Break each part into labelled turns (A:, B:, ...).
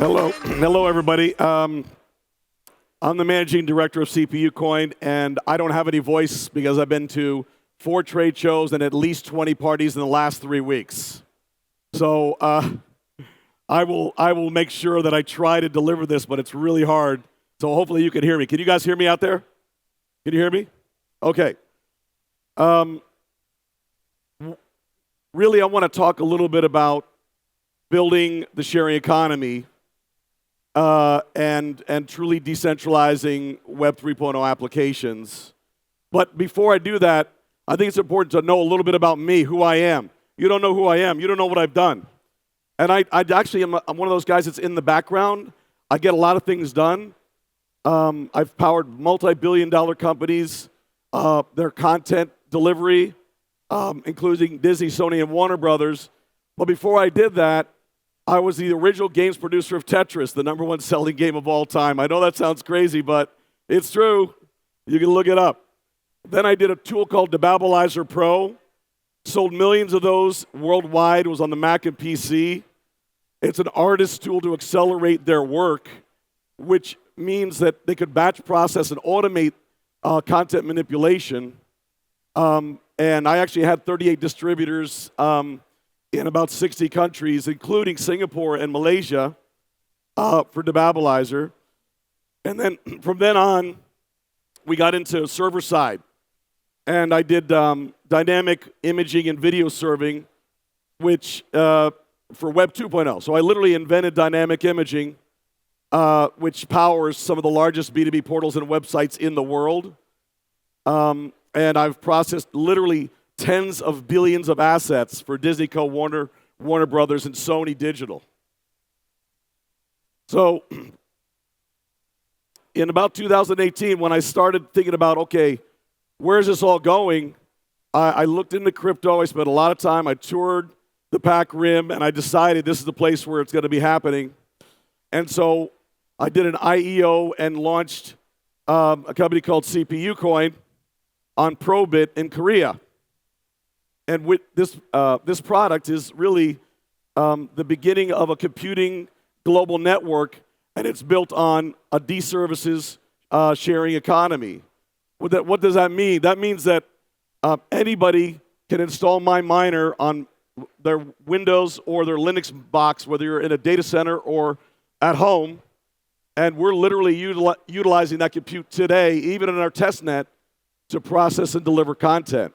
A: Hello, everybody. I'm the managing director of CPUcoin, and I don't have any voice because I've been to 4 trade shows and at least 20 parties in the last 3 weeks. So I will make sure that I try to deliver this, but it's really hard. So hopefully you can hear me. Can you guys hear me out there? Can you hear me? Okay. Really, I want to talk a little bit about building the sharing economy and truly decentralizing Web 3.0 applications. But before I do that, I think it's important to know a little bit about me, who I am. You don't know who I am. You don't know what I've done. And I actually am I'm one of those guys that's in the background. I get a lot of things done. I've powered multi-billion-dollar companies, their content delivery, including Disney, Sony, and Warner Brothers. But before I did that, I was the original games producer of Tetris, the #1 selling game of all time. I know that sounds crazy, but it's true. You can look it up. Then I did a tool called Debabbilizer Pro. Sold millions of those worldwide. It was on the Mac and PC. It's an artist tool to accelerate their work, which means that they could batch process and automate content manipulation. And I actually had 38 distributors in about 60 countries, including Singapore and Malaysia, for Debabbilizer. And then from then on, we got into server side. And I did dynamic imaging and video serving, which for Web 2.0. So I literally invented dynamic imaging, which powers some of the largest B2B portals and websites in the world. And I've processed literally tens of billions of assets for Disney Co., Warner Brothers, and Sony Digital. So in about 2018, when I started thinking about, okay, where's this all going, I looked into crypto. I spent a lot of time. I toured the Pac Rim, and I decided this is the place where it's going to be happening. And so I did an IEO and launched a company called CPUcoin on Probit in Korea. And with this product is really the beginning of a computing global network, and it's built on a D-services sharing economy. What does that mean? That means that anybody can install my miner on their Windows or their Linux box, whether you're in a data center or at home, and we're literally utilizing that compute today, even in our test net, to process and deliver content.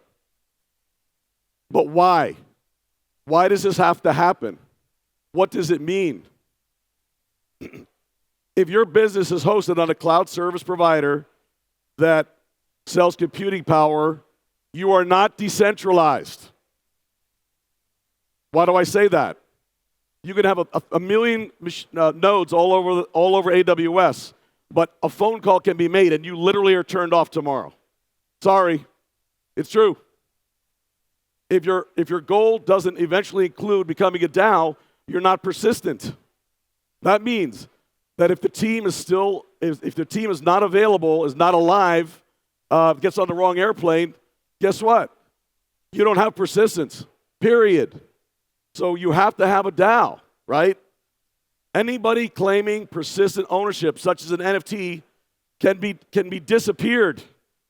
A: But why? Why does this have to happen? What does it mean? If your business is hosted on a cloud service provider that sells computing power, you are not decentralized. Why do I say that? You can have a million nodes all over AWS, but a phone call can be made and you literally are turned off tomorrow. Sorry, it's true. If your goal doesn't eventually include becoming a DAO, you're not persistent. That means that if the team is not available, is not alive, gets on the wrong airplane, guess what? You don't have persistence, period. So you have to have a DAO, right? Anybody claiming persistent ownership, such as an NFT, can be disappeared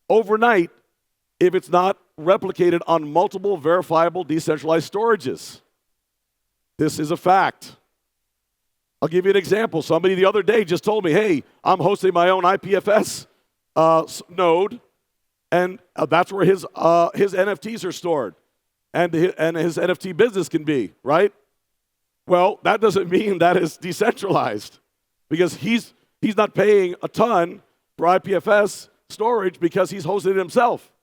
A: overnight if it's not replicated on multiple verifiable decentralized storages. This is a fact. I'll give you an example. Somebody the other day just told me, hey, I'm hosting my own IPFS node, and that's where his NFTs are stored, and his NFT business can be, right? Well, that doesn't mean that is decentralized, because he's not paying a ton for IPFS storage because he's hosted it himself.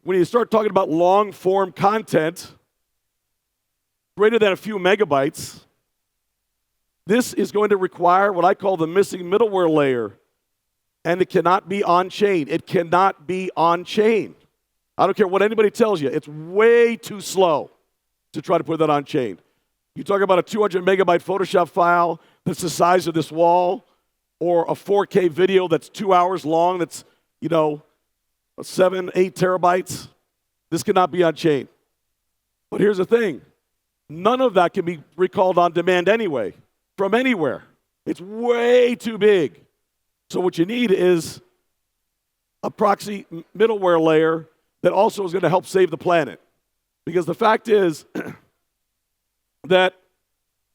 A: When you start talking about long-form content, greater than a few megabytes, this is going to require what I call the missing middleware layer, and it cannot be on-chain. It cannot be on-chain. I don't care what anybody tells you. It's way too slow to try to put that on-chain. You talk about a 200 megabyte Photoshop file that's the size of this wall, or a 4K video that's 2 hours long that's, 7, 8 terabytes. This cannot be on-chain. But here's the thing. None of that can be recalled on demand anyway, from anywhere. It's way too big. So what you need is a proxy middleware layer that also is going to help save the planet. Because the fact is that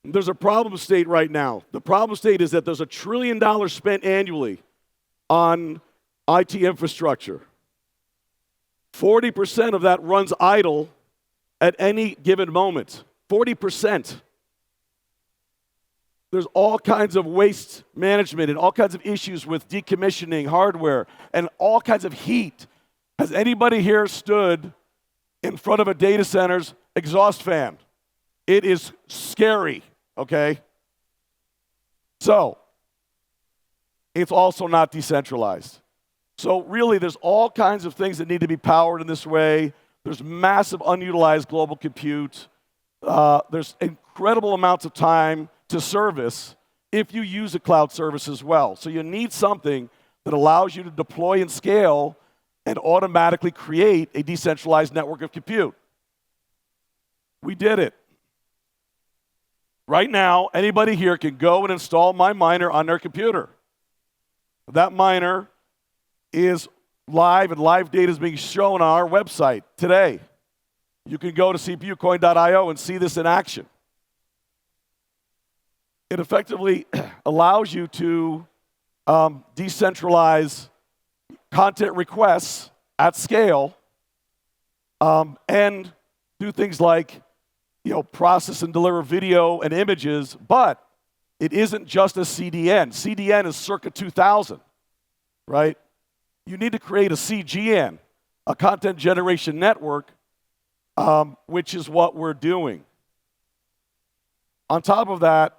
A: there's a problem state right now. The problem state is that there's $1 trillion spent annually on IT infrastructure. 40% of that runs idle at any given moment. 40%. There's all kinds of waste management and all kinds of issues with decommissioning hardware and all kinds of heat. Has anybody here stood in front of a data center's exhaust fan? It is scary, okay? So, it's also not decentralized. So really, there's all kinds of things that need to be powered in this way. There's massive unutilized global compute. There's incredible amounts of time to service if you use a cloud service as well. So you need something that allows you to deploy and scale and automatically create a decentralized network of compute. We did it. Right now, anybody here can go and install my miner on their computer. That miner is live, and live data is being shown on our website today. You can go to CPUcoin.io and see this in action. It effectively allows you to decentralize content requests at scale and do things like process and deliver video and images, but it isn't just a CDN. CDN is circa 2000, right? You need to create a CGN, a content generation network, which is what we're doing. On top of that,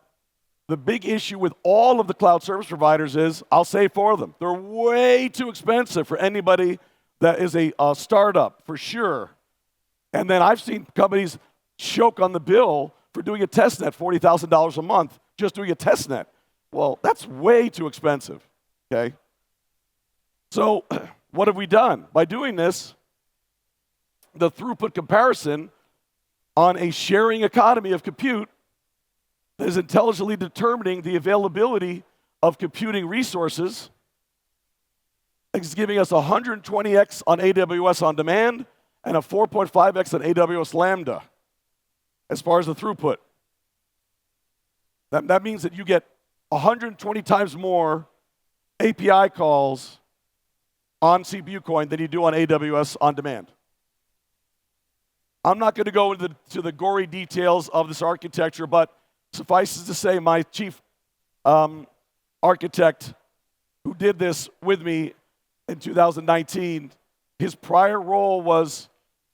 A: the big issue with all of the cloud service providers is, I'll say for them, they're way too expensive for anybody that is a startup, for sure. And then I've seen companies choke on the bill for doing a test net, $40,000 a month, just doing a test net. Well, that's way too expensive, okay? So what have we done? By doing this, the throughput comparison on a sharing economy of compute that is intelligently determining the availability of computing resources is giving us 120x on AWS on demand and a 4.5x on AWS Lambda as far as the throughput. That means that you get 120 times more API calls on CPUcoin than you do on AWS on demand. I'm not going to go into the gory details of this architecture, but suffices to say my chief architect who did this with me in 2019, his prior role was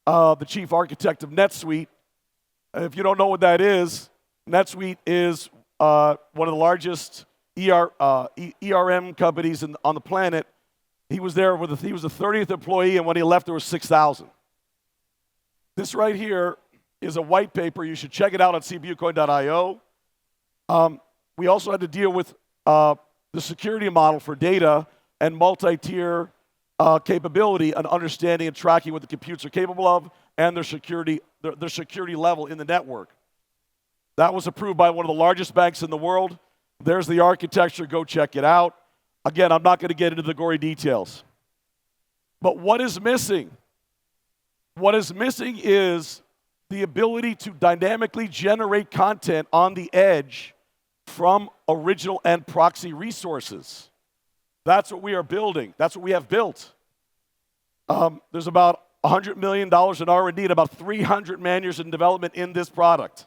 A: the chief architect of NetSuite. If you don't know what that is, NetSuite is one of the largest ERM companies on the planet. He was there he was the 30th employee, and when he left, there was 6,000. This right here is a white paper. You should check it out on CPUcoin.io. We also had to deal with the security model for data and multi-tier capability and understanding and tracking what the computes are capable of and their security level in the network. That was approved by one of the largest banks in the world. There's the architecture. Go check it out. Again, I'm not going to get into the gory details. But what is missing? What is missing is the ability to dynamically generate content on the edge from original and proxy resources. That's what we are building. That's what we have built. There's about $100 million in R&D and about 300 man-years in development in this product.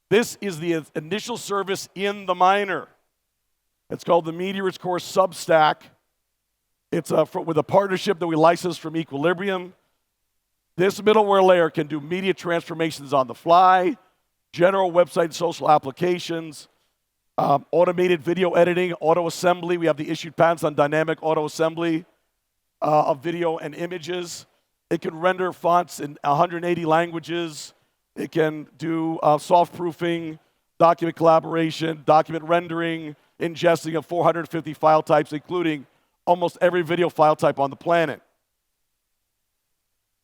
A: This is the initial service in the miner. It's called the Meteor's Core Substack. It's with a partnership that we licensed from Equilibrium. This middleware layer can do media transformations on the fly, general website and social applications, automated video editing, auto assembly. We have the issued patents on dynamic auto assembly of video and images. It can render fonts in 180 languages. It can do soft proofing, document collaboration, document rendering, ingesting of 450 file types, including almost every video file type on the planet.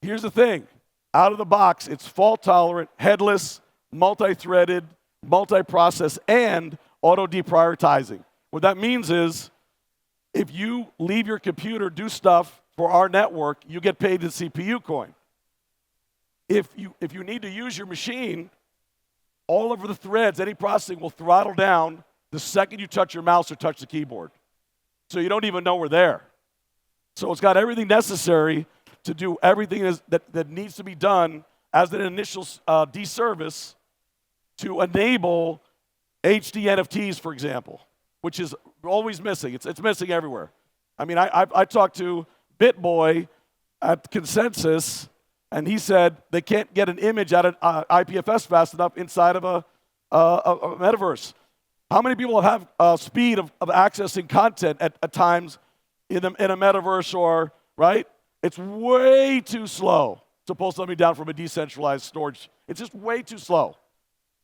A: Here's the thing. Out of the box, it's fault tolerant, headless, multi-threaded, multi-process, and auto-deprioritizing. What that means is, if you leave your computer, do stuff for our network, you get paid in CPUcoin. If you need to use your machine, all of the threads, any processing will throttle down the second you touch your mouse or touch the keyboard. So you don't even know we're there. So it's got everything necessary to do everything that needs to be done as an initial deservice to enable HD NFTs, for example, which is always missing. It's missing everywhere. I mean, I talked to BitBoy at Consensus, and he said they can't get an image out of IPFS fast enough inside of a metaverse. How many people have speed of accessing content at times in a metaverse or, right? It's way too slow to pull something down from a decentralized storage. It's just way too slow.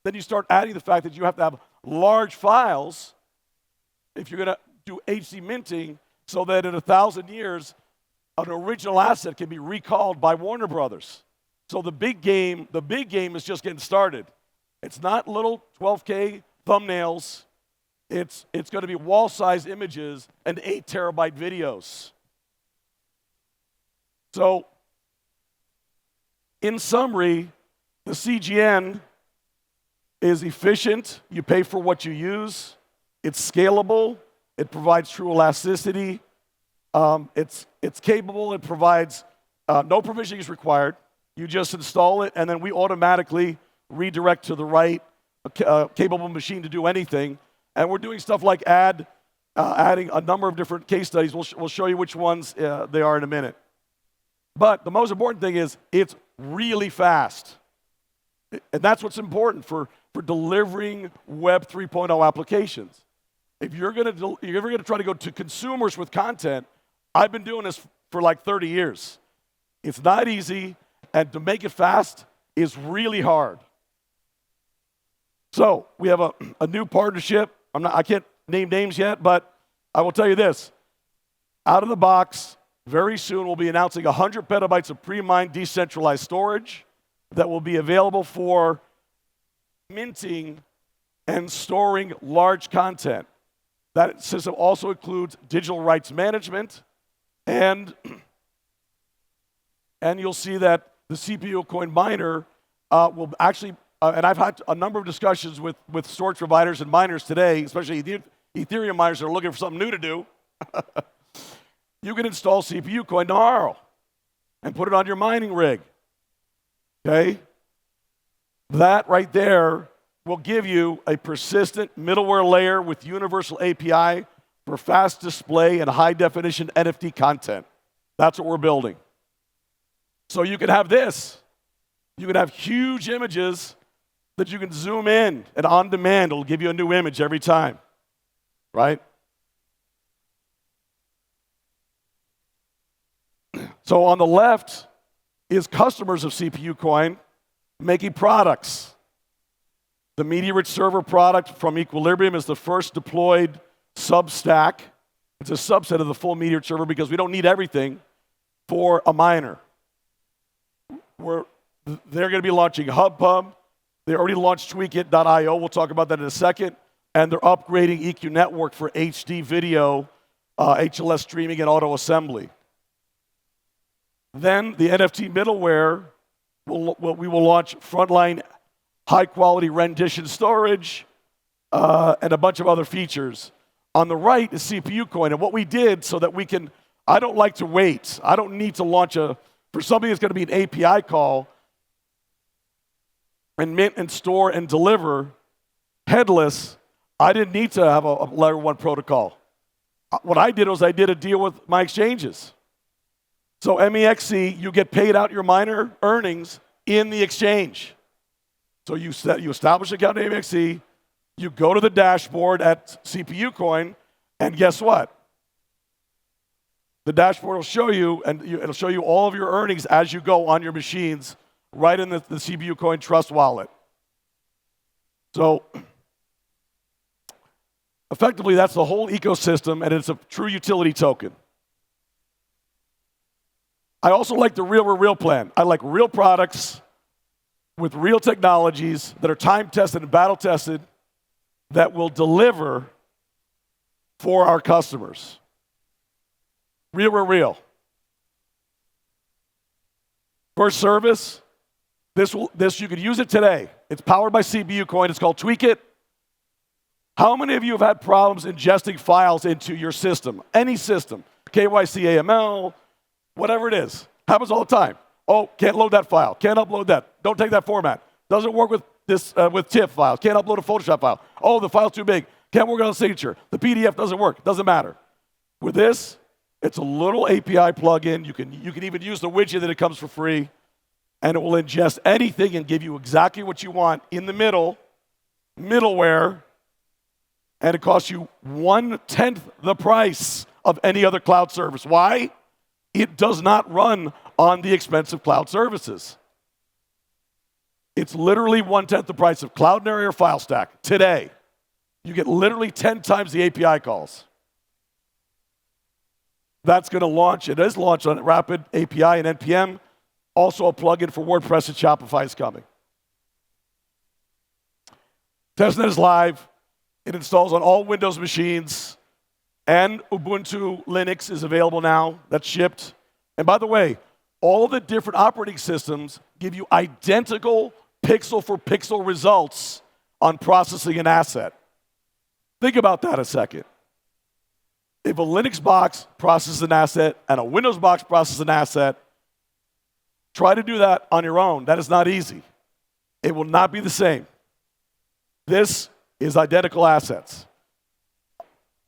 A: Then you start adding the fact that you have to have large files if you're going to do HD minting so that in 1,000 years, an original asset can be recalled by Warner Brothers. So the big game is just getting started. It's not little 12K thumbnails. It's going to be wall-sized images and 8 terabyte videos. So, in summary, the CGN is efficient. You pay for what you use. It's scalable. It provides true elasticity. It's capable. It provides no provisioning is required. You just install it, and then we automatically redirect to the right capable machine to do anything. And we're doing stuff like adding a number of different case studies. We'll show you which ones they are in a minute. But the most important thing is it's really fast. And that's what's important for delivering Web 3.0 applications. If you're going to try to go to consumers with content, I've been doing this for like 30 years. It's not easy, and to make it fast is really hard. So we have a new partnership. I can't name names yet, but I will tell you this. Out of the box, very soon we'll be announcing 100 petabytes of pre-mined decentralized storage that will be available for minting and storing large content. That system also includes digital rights management, and you'll see that the CPUcoin miner will actually, and I've had a number of discussions with storage providers and miners today, especially Ethereum miners that are looking for something new to do. You can install CPUcoin tomorrow and put it on your mining rig. Okay? That right there will give you a persistent middleware layer with universal API for fast display and high-definition NFT content. That's what we're building. So you can have this. You can have huge images that you can zoom in, and on demand, it'll give you a new image every time, right? So on the left is customers of CPUcoin making products. The media-rich server product from Equilibrium is the first deployed sub-stack. It's a subset of the full media-rich server because we don't need everything for a miner. They're going to be launching HubPub. They already launched Tweakit.io. We'll talk about that in a second. And they're upgrading EQ Network for HD video, HLS streaming, and auto assembly. Then the NFT middleware, we will launch frontline high-quality rendition storage and a bunch of other features. On the right is CPUcoin. And what we did so that we can, I don't like to wait. I don't need to launch for something that's going to be an API call and mint and store and deliver headless. I didn't need to have a layer 1 protocol. What I did was I did a deal with my exchanges. So MEXC, you get paid out your miner earnings in the exchange. So you establish an account in MEXC, you go to the dashboard at CPUcoin, and guess what? The dashboard will show you, and it'll show you all of your earnings as you go on your machines, right in the CPUcoin Trust wallet. So effectively, that's the whole ecosystem, and it's a true utility token. I also like the real plan. I like real products with real technologies that are time-tested and battle-tested that will deliver for our customers. Real. First service, this you could use it today. It's powered by CPUcoin. It's called Tweak It. How many of you have had problems ingesting files into your system? Any system, KYC, AML, whatever it is. Happens all the time. Oh, can't load that file. Can't upload that. Don't take that format. Doesn't work with this with TIFF files. Can't upload a Photoshop file. Oh, the file's too big. Can't work on a signature. The PDF doesn't work. Doesn't matter. With this, it's a little API plugin. You can even use the widget that it comes for free, and it will ingest anything and give you exactly what you want in the middleware, and it costs you 1/10 the price of any other cloud service. Why? It does not run on the expensive cloud services. It's literally 1/10 the price of Cloudinary or FileStack today. You get literally 10 times the API calls. That's going to launch. It is launched on Rapid API and NPM. Also a plugin for WordPress and Shopify is coming. Testnet is live. It installs on all Windows machines, and Ubuntu Linux is available now. That's shipped. And by the way, all of the different operating systems give you identical pixel-for-pixel results on processing an asset. Think about that a second. If a Linux box processes an asset and a Windows box processes an asset, try to do that on your own. That is not easy. It will not be the same. This is identical assets.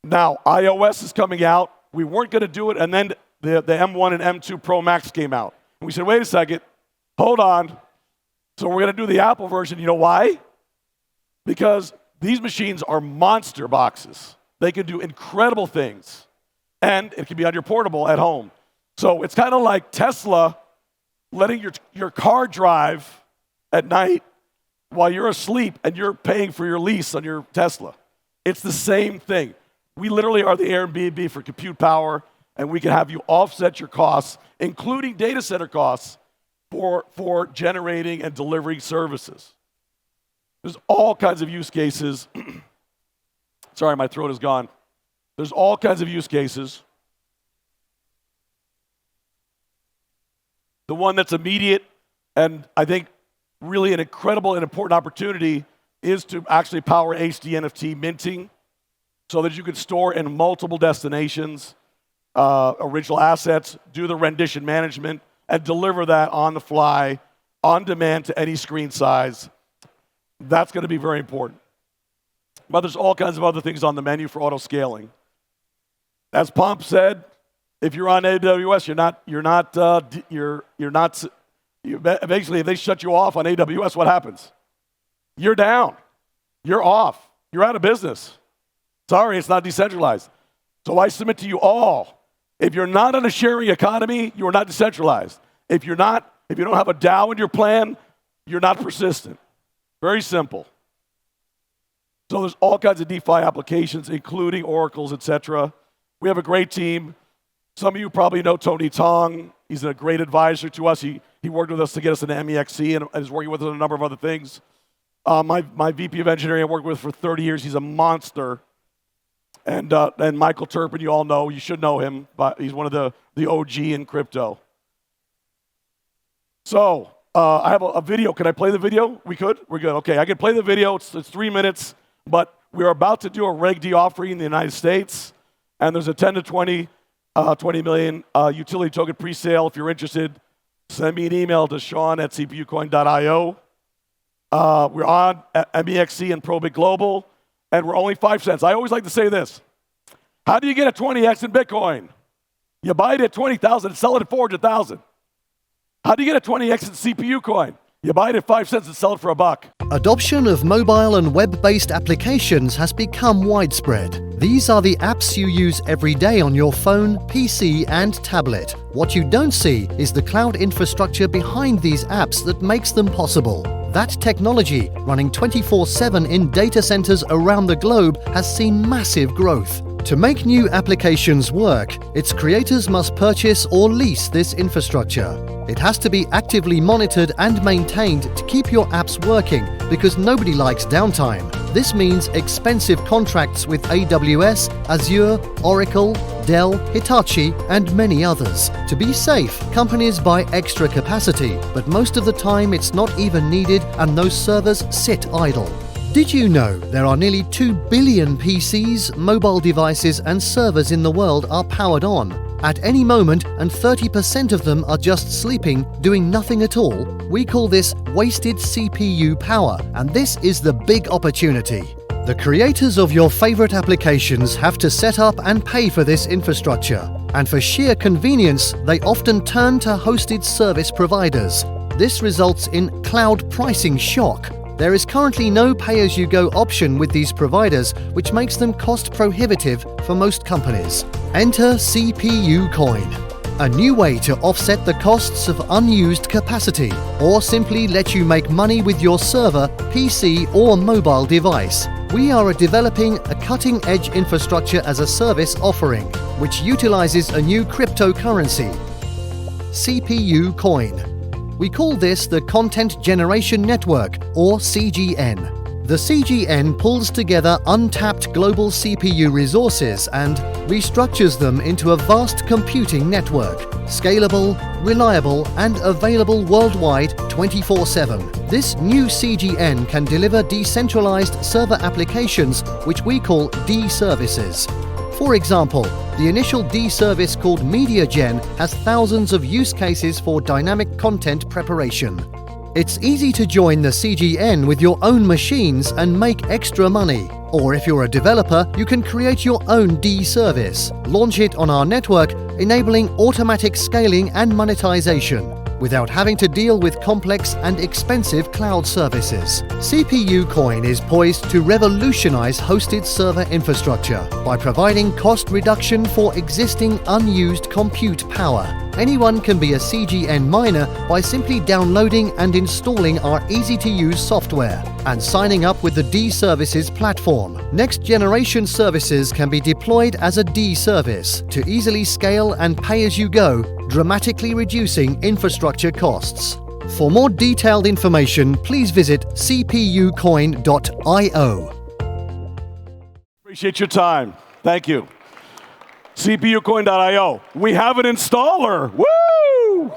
A: Now, iOS is coming out. We weren't going to do it, and then the M1 and M2 Pro Max came out. And we said, wait a second, hold on. So we're going to do the Apple version. You know why? Because these machines are monster boxes. They can do incredible things, and it can be on your portable at home. So it's kind of like Tesla letting your car drive at night while you're asleep and you're paying for your lease on your Tesla. It's the same thing. We literally are the Airbnb for compute power, and we can have you offset your costs, including data center costs, for generating and delivering services. There's all kinds of use cases. Sorry, my throat is gone. There's all kinds of use cases. The one that's immediate and I think really an incredible and important opportunity is to actually power HD NFT minting so that you can store in multiple destinations original assets, do the rendition management, and deliver that on the fly, on demand to any screen size. That's going to be very important. But there's all kinds of other things on the menu for auto scaling. As Pomp said, if you're on AWS, basically if they shut you off on AWS, what happens? You're down. You're off. You're out of business. Sorry, it's not decentralized. So I submit to you all, if you're not on a sharing economy, you are not decentralized. If you don't have a DAO in your plan, you're not persistent. Very simple. So there's all kinds of DeFi applications, including oracles, etc. We have a great team. Some of you probably know Tony Tong. He's a great advisor to us. He worked with us to get us into MEXC and is working with us on a number of other things. My VP of engineering I worked with for 30 years. He's a monster. And Michael Turpin, you all know. You should know him. But he's one of the OG in crypto. So I have a video. Can I play the video? We could? We're good. Okay, I can play the video. It's 3 minutes. But we're about to do a Reg D offering in the United States. And there's a 10 to 20 million utility token pre-sale. If you're interested, send me an email to sean@cpucoin.io. We're on MEXC and Probit Global, and we're only 5 cents. I always like to say this. How do you get a 20x in Bitcoin? You buy it at 20,000 and sell it at 400,000. How do you get a 20x in CPUcoin? You buy it at 5 cents and sell it for $1.
B: Adoption of mobile and web-based applications has become widespread. These are the apps you use every day on your phone, PC, and tablet. What you don't see is the cloud infrastructure behind these apps that makes them possible. That technology, running 24/7 in data centers around the globe, has seen massive growth. To make new applications work, its creators must purchase or lease this infrastructure. It has to be actively monitored and maintained to keep your apps working because nobody likes downtime. This means expensive contracts with AWS, Azure, Oracle, Dell, Hitachi, and many others. To be safe, companies buy extra capacity, but most of the time it's not even needed and those servers sit idle. Did you know there are nearly 2 billion PCs, mobile devices and servers in the world are powered on at any moment, and 30% of them are just sleeping, doing nothing at all? We call this wasted CPU power, and this is the big opportunity. The creators of your favorite applications have to set up and pay for this infrastructure, and for sheer convenience, they often turn to hosted service providers. This results in cloud pricing shock. There is currently no pay-as-you-go option with these providers, which makes them cost-prohibitive for most companies. Enter CPUcoin, a new way to offset the costs of unused capacity, or simply let you make money with your server, PC, or mobile device. We are developing a cutting-edge infrastructure as a service offering, which utilizes a new cryptocurrency, CPUcoin. We call this the Content Generation Network, or CGN. The CGN pulls together untapped global CPU resources and restructures them into a vast computing network, scalable, reliable, and available worldwide 24/7. This new CGN can deliver decentralized server applications, which we call D-services. For example, the initial D service called MediaGen has thousands of use cases for dynamic content preparation. It's easy to join the CGN with your own machines and make extra money. Or if you're a developer, you can create your own D service, launch it on our network, enabling automatic scaling and monetization, without having to deal with complex and expensive cloud services. CPUcoin is poised to revolutionize hosted server infrastructure by providing cost reduction for existing unused compute power. Anyone can be a CGN miner by simply downloading and installing our easy-to-use software and signing up with the D-Services platform. Next-generation services can be deployed as a D-service to easily scale and pay as you go, dramatically reducing infrastructure costs. For more detailed information, please visit cpucoin.io.
A: Appreciate your time. Thank you. CPUcoin.io. We have an installer. Woo!